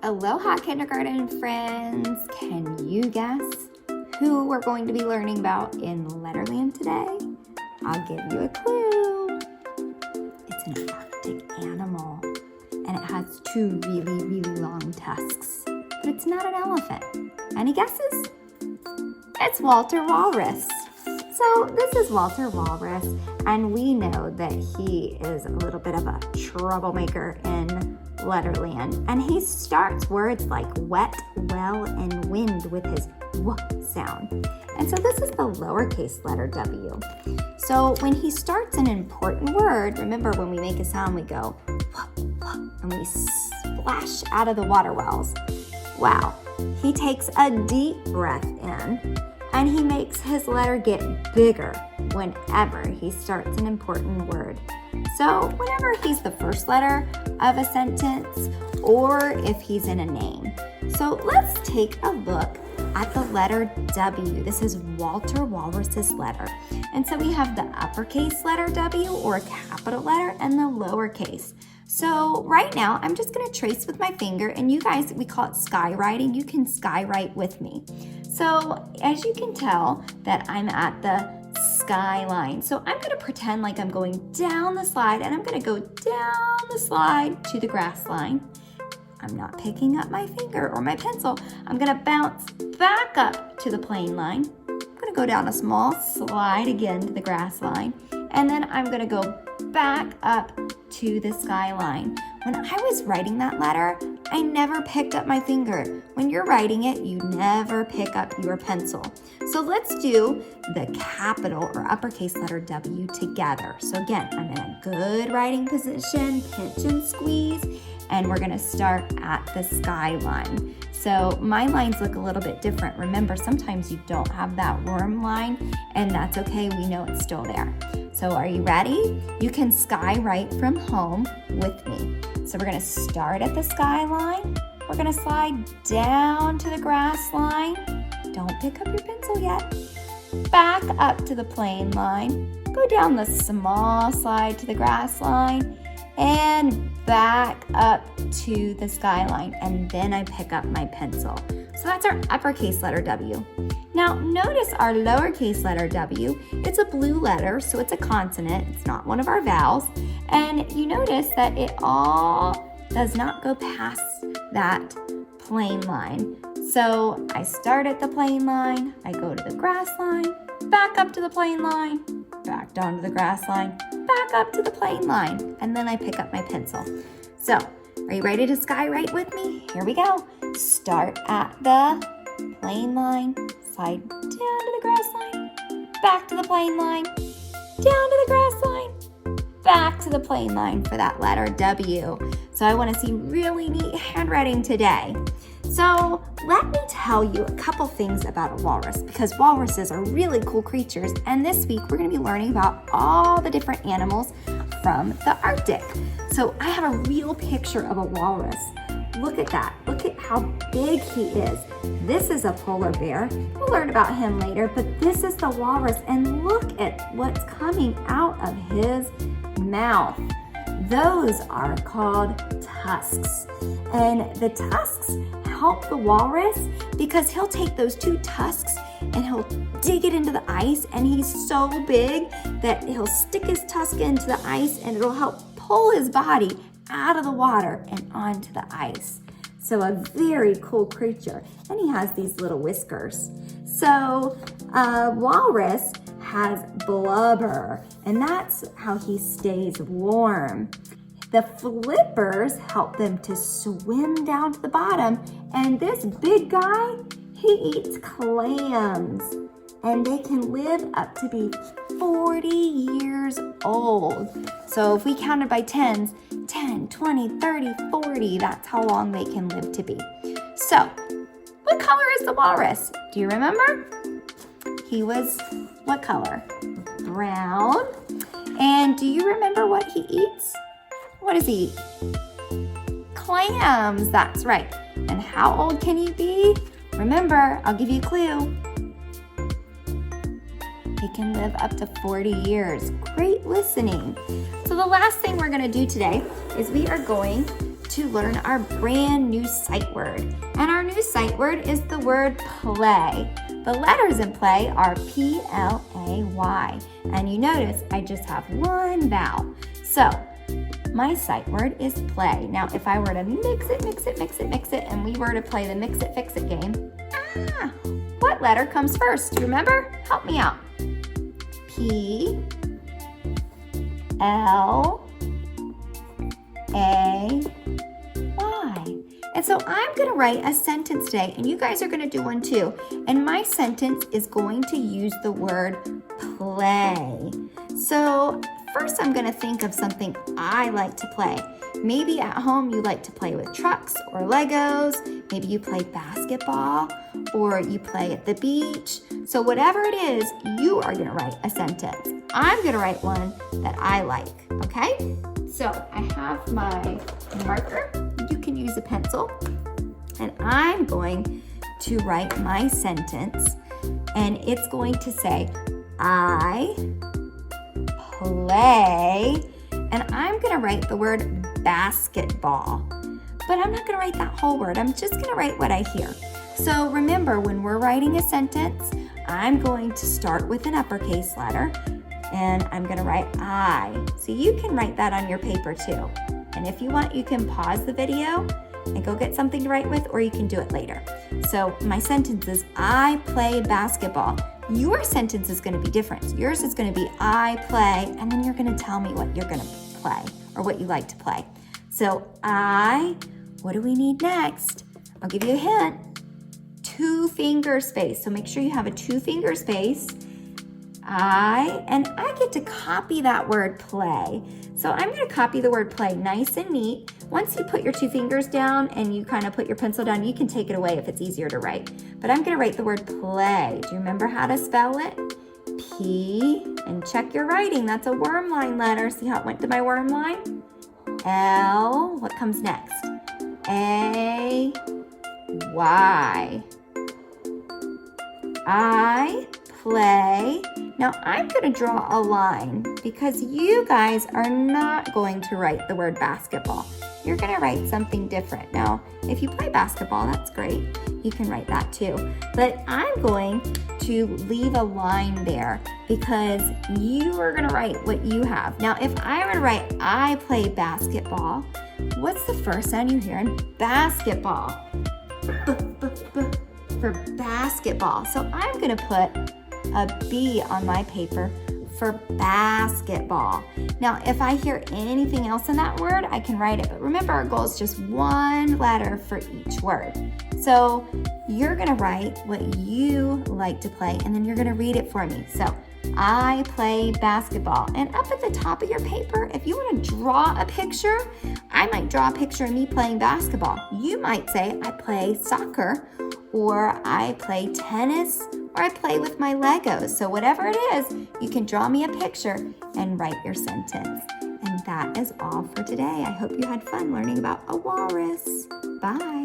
Aloha kindergarten friends! Can you guess who we're going to be learning about in Letterland today? I'll give you a clue. It's an Arctic animal and it has two really long tusks. But it's not an elephant. Any guesses? It's Walter Walrus. So this is Walter Walrus, and we know that he is a little bit of a troublemaker in Letterland, and he starts words like wet, well, and wind with his W sound. And so this is the lowercase letter W. So when he starts an important word, remember when we make a sound, we go whoop, whoop, and we splash out of the water wells. Wow, he takes a deep breath in, and he makes his letter get bigger whenever he starts an important word. So whenever he's the first letter of a sentence or if he's in a name. So let's take a look at the letter W. This is Walter Walrus's letter. And so we have the uppercase letter W, or a capital letter, and the lowercase. So right now, I'm just gonna trace with my finger, and you guys, we call it skywriting. You can skywrite with me. So as you can tell that I'm at the skyline. So I'm gonna pretend like I'm going down the slide, and I'm gonna go down the slide to the grass line. I'm not picking up my finger or my pencil. I'm gonna bounce back up to the plane line. I'm gonna go down a small slide again to the grass line, and then I'm gonna go back up to the skyline. When I was writing that letter, I never picked up my finger. When you're writing it, you never pick up your pencil. So let's do the capital or uppercase letter W together. So again, I'm in a good writing position, pinch and squeeze, and we're gonna start at the skyline. So my lines look a little bit different. Remember, sometimes you don't have that worm line, and that's okay, we know it's still there. So are you ready? You can skywrite from home with me. So we're gonna start at the skyline. We're gonna slide down to the grass line. Don't pick up your pencil yet. Back up to the plane line. Go down the small slide to the grass line, and back up to the skyline, and then I pick up my pencil. So that's our uppercase letter W. Now notice our lowercase letter W. It's a blue letter, so it's a consonant. It's not one of our vowels. And you notice that it all does not go past that plane line. So I start at the plane line, I go to the grass line, back up to the plane line, back down to the grass line, back up to the plane line, and then I pick up my pencil. So, are you ready to skywrite with me? Here we go. Start at the plane line, slide down to the grass line, back to the plane line, down to the grass line, back to the plane line for that letter W. So I want to see really neat handwriting today. So let me tell you a couple things about a walrus, because walruses are really cool creatures, and this week we're going to be learning about all the different animals from the Arctic. So I have a real picture of a walrus. Look at that. Look at how big he is. This is a polar bear. We'll learn about him later, but this is the walrus, and look at what's coming out of his mouth. Those are called tusks. And the tusks help the walrus because he'll take those two tusks and he'll dig it into the ice, and he's so big that he'll stick his tusk into the ice and it'll help pull his body out of the water and onto the ice. So a very cool creature, and he has these little whiskers. So a walrus has blubber, and that's how he stays warm. The flippers help them to swim down to the bottom, and this big guy, he eats clams, and they can live up to be 40 years old. So if we counted by tens, 10, 20, 30, 40, that's how long they can live to be. So, what color is the walrus? Do you remember? He was what color? Brown. And do you remember what he eats? What does he eat? Clams, that's right. And how old can he be? Remember, I'll give you a clue. He can live up to 40 years. Great listening. So the last thing we're going to do today is we are going to learn our brand new sight word. And our new sight word is the word play. The letters in play are P-L-A-Y. And you notice I just have one vowel. So my sight word is play. Now, if I were to mix it, and we were to play the mix it, fix it game, what letter comes first? Do you remember? Help me out. P-L-A-Y. And so I'm going to write a sentence today, and you guys are going to do one too. And my sentence is going to use the word play. So first I'm going to think of something I like to play. Maybe at home you like to play with trucks or Legos. Maybe you play basketball or you play at the beach. So whatever it is, you are going to write a sentence. I'm going to write one that I like, okay? So I have my marker. You can use a pencil. And I'm going to write my sentence. And it's going to say, I play, and I'm going to write the word basketball. But I'm not going to write that whole word. I'm just going to write what I hear. So remember, when we're writing a sentence, I'm going to start with an uppercase letter, and I'm going to write I. So you can write that on your paper too. And if you want, you can pause the video and go get something to write with, or you can do it later. So my sentence is, I play basketball. Your sentence is going to be different. Yours is going to be, I play, and then you're going to tell me what you're going to play or what you like to play. So what do we need next? I'll give you a hint. 2-finger space. So make sure you have a 2-finger space. And I get to copy that word play. So I'm going to copy the word play nice and neat. Once you put your 2 fingers down and you kind of put your pencil down, you can take it away if it's easier to write. But I'm going to write the word play. Do you remember how to spell it? P, and check your writing. That's a worm line letter. See how it went to my worm line? L, what comes next? A, Y. I play. Now I'm going to draw a line because you guys are not going to write the word basketball. You're going to write something different. Now, if you play basketball, that's great. You can write that too. But I'm going to leave a line there because you are going to write what you have. Now, if I were to write I play basketball, what's the first sound you hear in basketball? For basketball. So I'm going to put a B on my paper for basketball. Now, if I hear anything else in that word, I can write it. But remember, our goal is just one letter for each word. So you're going to write what you like to play, and then you're going to read it for me. So I play basketball. And up at the top of your paper, if you want to draw a picture, I might draw a picture of me playing basketball. You might say I play soccer, or I play tennis, or I play with my Legos. So whatever it is, you can draw me a picture and write your sentence. And that is all for today. I hope you had fun learning about a walrus. Bye.